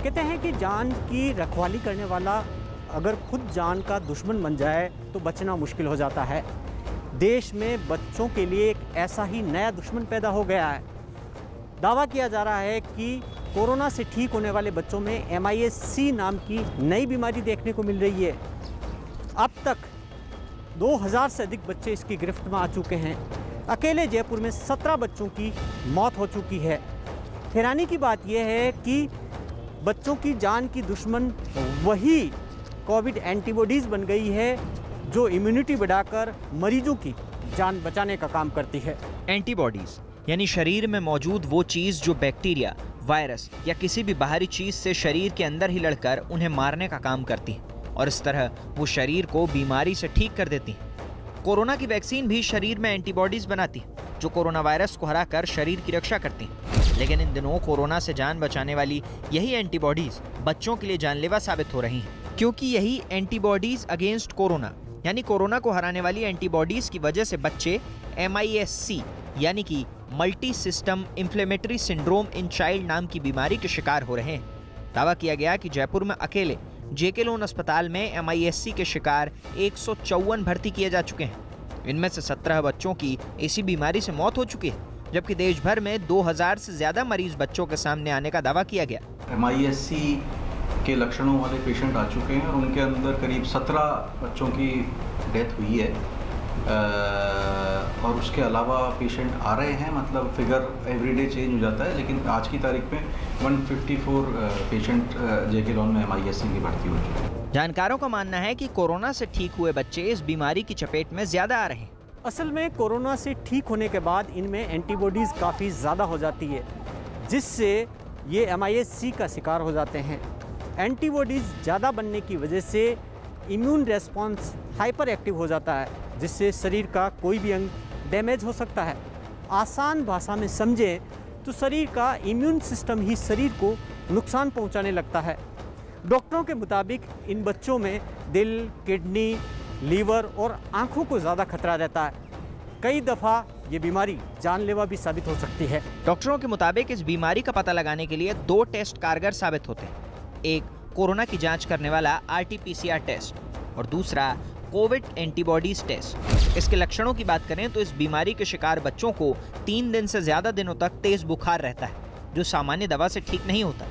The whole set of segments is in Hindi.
कहते हैं कि जान की रखवाली करने वाला अगर खुद जान का दुश्मन बन जाए तो बचना मुश्किल हो जाता है। देश में बच्चों के लिए एक ऐसा ही नया दुश्मन पैदा हो गया है। दावा किया जा रहा है कि कोरोना से ठीक होने वाले बच्चों में MIS-C नाम की नई बीमारी देखने को मिल रही है। अब तक 2000 से अधिक बच्चे इसकी गिरफ्त में आ चुके हैं। अकेले जयपुर में 17 बच्चों की मौत हो चुकी है। हैरानी की बात यह है कि बच्चों की जान की दुश्मन वही कोविड एंटीबॉडीज़ बन गई है जो इम्यूनिटी बढ़ाकर मरीजों की जान बचाने का काम करती है। एंटीबॉडीज यानी शरीर में मौजूद वो चीज जो बैक्टीरिया, वायरस या किसी भी बाहरी चीज से शरीर के अंदर ही लड़कर उन्हें मारने का काम करती है और इस तरह वो शरीर को बीमारी से ठीक कर देती है। कोरोना की वैक्सीन भी शरीर में एंटीबॉडीज बनाती है जो कोरोना वायरस को हराकर शरीर की रक्षा करती है। लेकिन इन दिनों कोरोना से जान बचाने वाली यही एंटीबॉडीज बच्चों के लिए जानलेवा साबित हो रही हैं, क्योंकि यही एंटीबॉडीज अगेंस्ट कोरोना यानी कोरोना को हराने वाली एंटीबॉडीज की वजह से बच्चे MIS-C यानी कि multi system inflammatory syndrome in child नाम की बीमारी के शिकार हो रहे हैं। दावा किया गया कि जयपुर में अकेले JK लोन अस्पताल में MIS-C के शिकार 154 भर्ती किए जा चुके हैं। इनमें से 17 बच्चों की इसी बीमारी से मौत हो चुकी है, जबकि देश भर में 2000 से ज्यादा मरीज बच्चों के सामने आने का दावा किया गया। MIS-C के लक्षणों वाले पेशेंट आ चुके हैं और उनके अंदर करीब 17 बच्चों की डेथ हुई है और उसके अलावा पेशेंट आ रहे हैं। मतलब फिगर एवरीडे चेंज हो जाता है, लेकिन आज की तारीख में 154 पेशेंट JK लोन में MIS-C की भर्ती हो चुके हैं। जानकारों का मानना है कि कोरोना से ठीक हुए बच्चे इस बीमारी की चपेट में ज्यादा आ रहे हैं। असल में कोरोना से ठीक होने के बाद इनमें एंटीबॉडीज़ काफ़ी ज़्यादा हो जाती है, जिससे ये MIS-C का शिकार हो जाते हैं। एंटीबॉडीज़ ज़्यादा बनने की वजह से इम्यून रेस्पॉन्स हाइपर एक्टिव हो जाता है, जिससे शरीर का कोई भी अंग डैमेज हो सकता है। आसान भाषा में समझें तो शरीर का इम्यून सिस्टम ही शरीर को नुकसान पहुंचाने लगता है। डॉक्टरों के मुताबिक इन बच्चों में दिल, किडनी, लीवर और आँखों को ज़्यादा खतरा रहता है। कई दफ़ा ये बीमारी जानलेवा भी साबित हो सकती है। डॉक्टरों के मुताबिक इस बीमारी का पता लगाने के लिए 2 टेस्ट कारगर साबित होते हैं। एक कोरोना की जांच करने वाला RT-PCR टेस्ट और दूसरा कोविड एंटीबॉडीज टेस्ट। इसके लक्षणों की बात करें तो इस बीमारी के शिकार बच्चों को 3 दिन से ज्यादा दिनों तक तेज बुखार रहता है, जो सामान्य दवा से ठीक नहीं होता।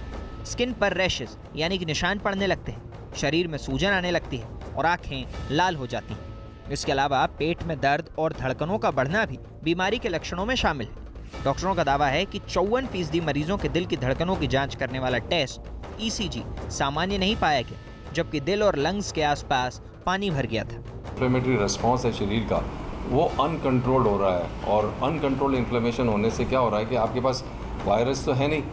स्किन पर रैशेस यानी कि निशान पड़ने लगते हैं, शरीर में सूजन आने लगती है और आंखें लाल हो जाती हैं। इसके अलावा पेट में दर्द और धड़कनों का बढ़ना भी बीमारी के लक्षणों में शामिल है। डॉक्टरों का दावा है कि 54% मरीजों के दिल की धड़कनों की जांच करने वाला टेस्ट ECG सामान्य नहीं पाया गया, जबकि दिल और लंग्स के आसपास पानी भर गया था। इन्फ्लेमेटरी रिस्पॉन्स है शरीर का, वो अनकंट्रोल्ड हो रहा है और अनकंट्रोल्ड इन्फ्लेमेशन होने से क्या हो रहा है कि आपके पास वायरस तो है नहीं,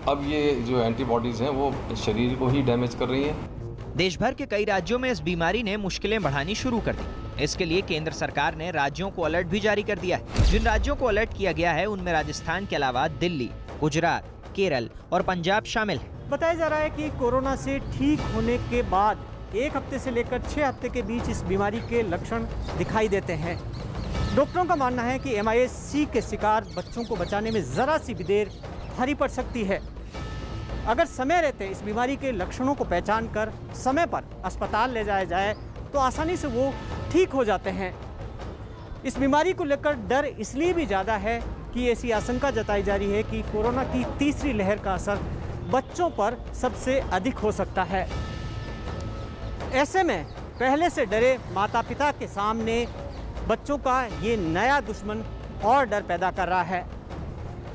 अब ये जो एंटीबॉडीज़ हैं वो शरीर को ही डैमेज कर रही हैं। देश भर के कई राज्यों में इस बीमारी ने मुश्किलें बढ़ानी शुरू कर दी। इसके लिए केंद्र सरकार ने राज्यों को अलर्ट भी जारी कर दिया है। जिन राज्यों को अलर्ट किया गया है उनमें राजस्थान के अलावा दिल्ली, गुजरात, केरल और पंजाब शामिल है। बताया जा रहा है कि कोरोना से ठीक होने के बाद 1 हफ्ते से लेकर 6 हफ्ते के बीच इस बीमारी के लक्षण दिखाई देते हैं। डॉक्टरों का मानना है कि MIS-C के शिकार बच्चों को बचाने में ज़रा सी भी देर भारी पड़ सकती है। अगर समय रहते इस बीमारी के लक्षणों को पहचान कर समय पर अस्पताल ले जाया जाए तो आसानी से वो ठीक हो जाते हैं। इस बीमारी को लेकर डर इसलिए भी ज़्यादा है कि ऐसी आशंका जताई जा रही है कि कोरोना की तीसरी लहर का असर बच्चों पर सबसे अधिक हो सकता है। ऐसे में पहले से डरे माता पिता के सामने बच्चों का ये नया दुश्मन और डर पैदा कर रहा है।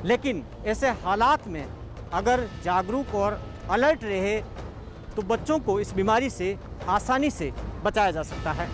लेकिन ऐसे हालात में अगर जागरूक और अलर्ट रहे तो बच्चों को इस बीमारी से आसानी से बचाया जा सकता है।